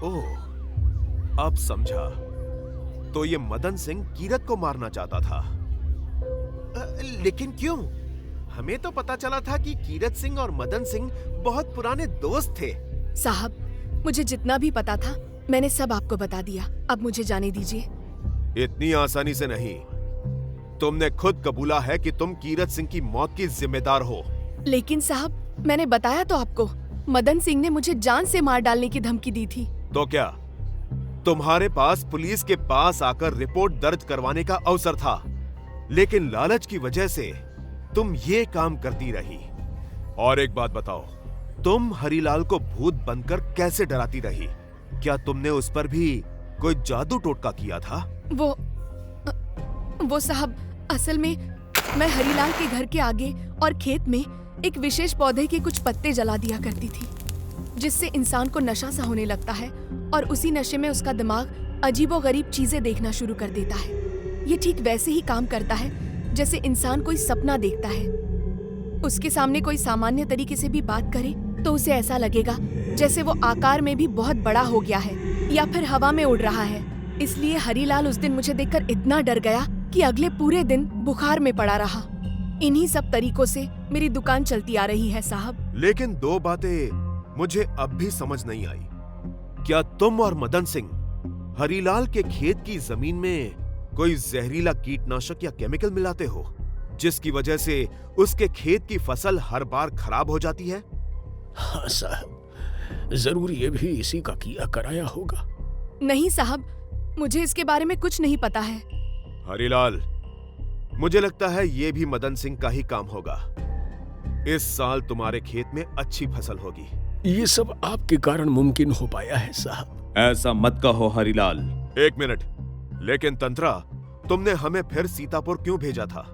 ओह, अब समझा। तो ये मदन सिंह कीरत को मारना चाहता था। लेकिन क्यों? हमें तो पता चला था कि कीरत सिंह और मदन सिंह बहुत पुराने दोस्त थे। साहब, मुझे जितना भी पता था मैंने सब आपको बता दिया। अब मुझे जाने दीजिए। इतनी आसानी से नहीं। तुमने खुद कबूला है कि तुम कीरत सिंह की मौत की जिम्मेदार हो। लेकिन साहब, मैंने बताया तो आपको, मदन सिंह ने मुझे जान से मार डालने की धमकी दी थी। तो क्या तुम्हारे पास पुलिस के पास आकर रिपोर्ट दर्ज करवाने का अवसर था, लेकिन लालच की वजह से तुम ये काम करती रही। और एक बात बताओ, तुम हरीलाल को भूत बनकर कैसे डराती रही? क्या तुमने उस पर भी कोई जादू टोटका किया था? वो साहब, असल में मैं हरीलाल के घर के आगे और खेत में एक विशेष पौधे के कुछ पत्ते जला दिया करती थी, जिससे इंसान को नशा सा होने लगता है और उसी नशे में उसका दिमाग अजीबोगरीब चीजें देखना शुरू कर देता है। ये ठीक वैसे ही काम करता है जैसे इंसान कोई सपना देखता है। उसके सामने कोई सामान्य तरीके से भी बात करे तो उसे ऐसा लगेगा जैसे वो आकार में भी बहुत बड़ा हो गया है या फिर हवा में उड़ रहा है। इसलिए हरीलाल उस दिन मुझे देखकर इतना डर गया कि अगले पूरे दिन बुखार में पड़ा रहा। इन्हीं सब तरीकों से मेरी दुकान चलती आ रही है साहब। लेकिन दो बातें मुझे अब भी समझ नहीं आई। क्या तुम और मदन सिंह हरीलाल के खेत की जमीन में कोई जहरीला कीटनाशक या केमिकल मिलाते हो, जिसकी वजह से उसके खेत की फसल हर बार खराब हो जाती है? हाँ साहब, जरूर ये भी इसी का किया कराया होगा। नहीं साहब, मुझे इसके बारे में कुछ नहीं पता है। हरीलाल, मुझे लगता है ये भी मदन सिंह का ही काम होगा। इस साल तुम्हारे खेत में अच्छी फसल होगी। ये सब आपके कारण मुमकिन हो पाया है साहब। ऐसा मत कहो हरीलाल। एक मिनट, लेकिन तंत्रा, तुमने हमें फिर सीतापुर क्यों भेजा था?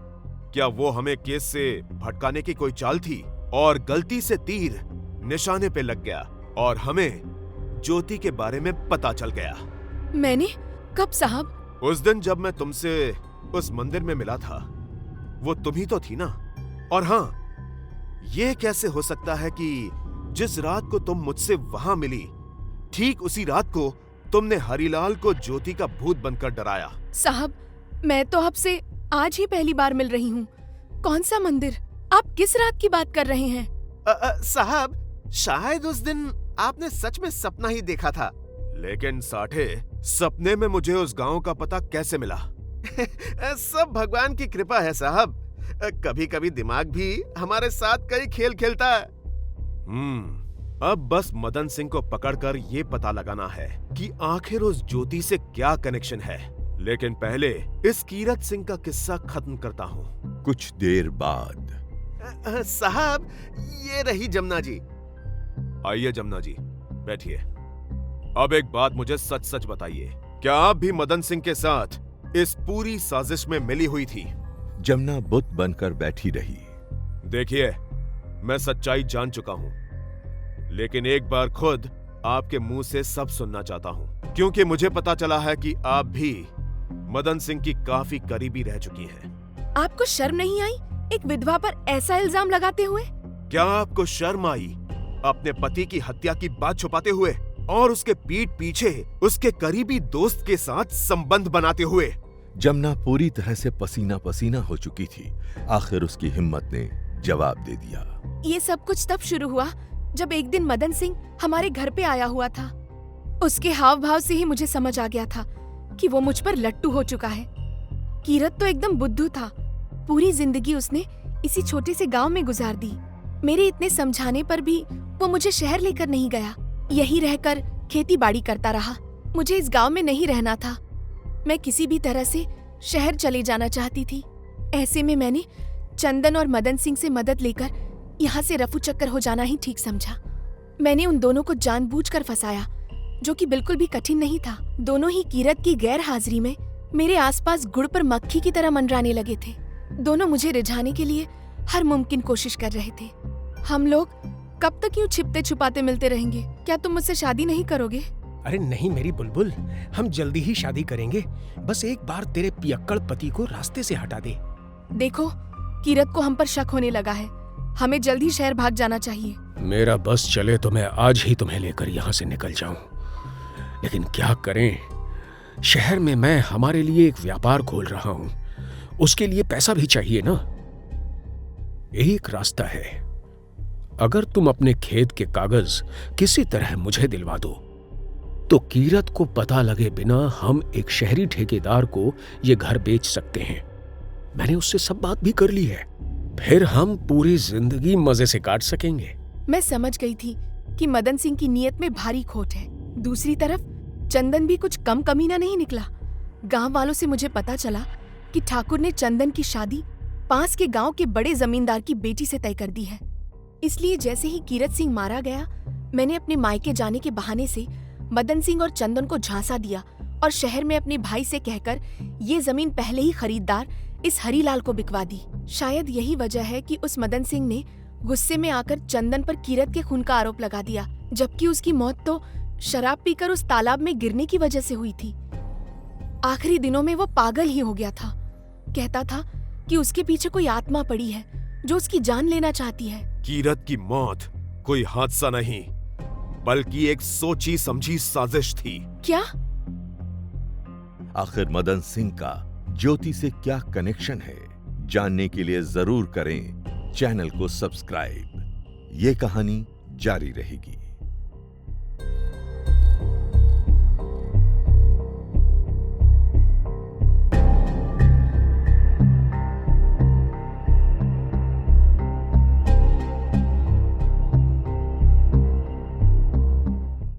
क्या वो हमें केस से भटकाने की कोई चाल थी और गलती से तीर निशाने पे लग गया और हमें ज्योति के बारे में पता चल गया? मैंने कब साहब? उस दिन जब मैं तुमसे उस मंदिर में मिला था, वो तुम ही तो थी ना? और हाँ, ये कैसे हो सकता है कि जिस रात को तुम मुझसे वहां मिली, ठीक उसी रात को तुमने हरीलाल को ज्योति का भूत बनकर डराया? साहब, मैं तो आपसे आज ही पहली बार मिल रही हूँ। कौन सा मंदिर? आप किस रात की बात कर रहे हैं? साहब, शायद उस दिन आपने सच में सपना ही देखा था। लेकिन साठे, सपने में मुझे उस गांव का पता कैसे मिला? सब भगवान की कृपा है साहब। कभी कभी दिमाग भी हमारे साथ कई खेल खेलता है। अब बस मदन सिंह को पकड़कर ये पता लगाना है कि आखिर उस ज्योति से क्या कनेक्शन है। लेकिन पहले इस कीरत सिंह का किस्सा खत्म करता हूँ। कुछ देर बाद साहब, ये रही जमुना जी। आइए जमुना जी, बैठिए। अब एक बात मुझे सच सच बताइए, क्या आप भी मदन सिंह के साथ इस पूरी साजिश में मिली हुई थी? जमुना बुत बनकर बैठी रही। देखिए, मैं सच्चाई जान चुका हूं, लेकिन एक बार खुद आपके मुंह से सब सुनना चाहता हूं, क्योंकि मुझे पता चला है कि आप भी मदन सिंह की काफी करीबी रह चुकी हैं। आपको शर्म नहीं आई एक विधवा पर ऐसा इल्जाम लगाते हुए? क्या आपको शर्म आई अपने पति की हत्या की बात छुपाते हुए और उसके पीठ पीछे उसके करीबी दोस्त के साथ संबंध बनाते हुए? जमुना पूरी तरह से पसीना पसीना हो चुकी थी। आखिर उसकी हिम्मत ने जवाब दे दिया। ये सब कुछ तब शुरू हुआ जब एक दिन मदन सिंह हमारे घर पे आया हुआ था। उसके हाव भाव से ही मुझे समझ आ गया था कि वो मुझ पर लट्टू हो चुका है। कीरत तो एकदम बुद्धू था। पूरी जिंदगी उसने इसी छोटे से गांव में गुजार दी। मेरे इतने समझाने पर भी वो मुझे शहर लेकर नहीं गया। यही रहकर खेती बाड़ी करता रहा। मुझे इस गांव में नहीं रहना था। मैं किसी भी तरह से शहर चले जाना चाहती थी। ऐसे में मैंने चंदन और मदन सिंह से मदद लेकर यहाँ से रफू चक्कर हो जाना ही ठीक समझा। मैंने उन दोनों को जानबूझकर फंसाया, जो कि बिल्कुल भी कठिन नहीं था। दोनों ही कीरत की गैर हाजिरी में मेरे आसपास गुड़ पर मक्खी की तरह मंडराने लगे थे। दोनों मुझे रिझाने के लिए हर मुमकिन कोशिश कर रहे थे। हम लोग कब तक यूं छिपते छुपाते मिलते रहेंगे? क्या तुम मुझसे शादी नहीं करोगे? अरे नहीं मेरी बुलबुल, हम जल्दी ही शादी करेंगे। बस एक बार तेरे पियक्कड़ पति को रास्ते से हटा दे। देखो, कीरत को हम पर शक होने लगा है। हमें जल्दी शहर भाग जाना चाहिए। मेरा बस चले तो मैं आज ही तुम्हें लेकर यहाँ से निकल जाऊं, लेकिन क्या करें, शहर में मैं हमारे लिए एक व्यापार खोल रहा हूं, उसके लिए पैसा भी चाहिए ना। एक रास्ता है, अगर तुम अपने खेत के कागज किसी तरह मुझे दिलवा दो तो कीरत को पता लगे बिना हम एक शहरी ठेकेदार को यह घर बेच सकते हैं। मैंने उससे सब बात भी कर ली है, फिर हम पूरी जिंदगी मजे से काट सकेंगे। मैं समझ गई थी कि मदन सिंह की नीयत में भारी खोट है। दूसरी तरफ चंदन भी कुछ कम कमीना नहीं निकला। गांव वालों से मुझे पता चला कि ठाकुर ने चंदन की शादी पास के गांव के बड़े जमींदार की बेटी से तय कर दी है। इसलिए जैसे ही कीरत सिंह मारा गया, मैंने अपने मायके जाने के बहाने से मदन सिंह और चंदन को झांसा दिया और शहर में अपने भाई से कहकर ये जमीन पहले ही खरीदार इस हरीलाल को बिकवा दी। शायद यही वजह है कि उस मदन सिंह ने गुस्से में आकर चंदन पर कीरत के खून का आरोप लगा दिया, जबकि उसकी मौत तो शराब पीकर उस तालाब में गिरने की वजह से हुई थी। आखिरी दिनों में वो पागल ही हो गया था। कहता था कि उसके पीछे कोई आत्मा पड़ी है जो उसकी जान लेना चाहती है। कीरत की मौत कोई हादसा नहीं, बल्कि एक सोची समझी साजिश थी। क्या? आखिर मदन सिंह का ज्योति से क्या कनेक्शन है, जानने के लिए जरूर करें चैनल को सब्सक्राइब। ये कहानी जारी रहेगी।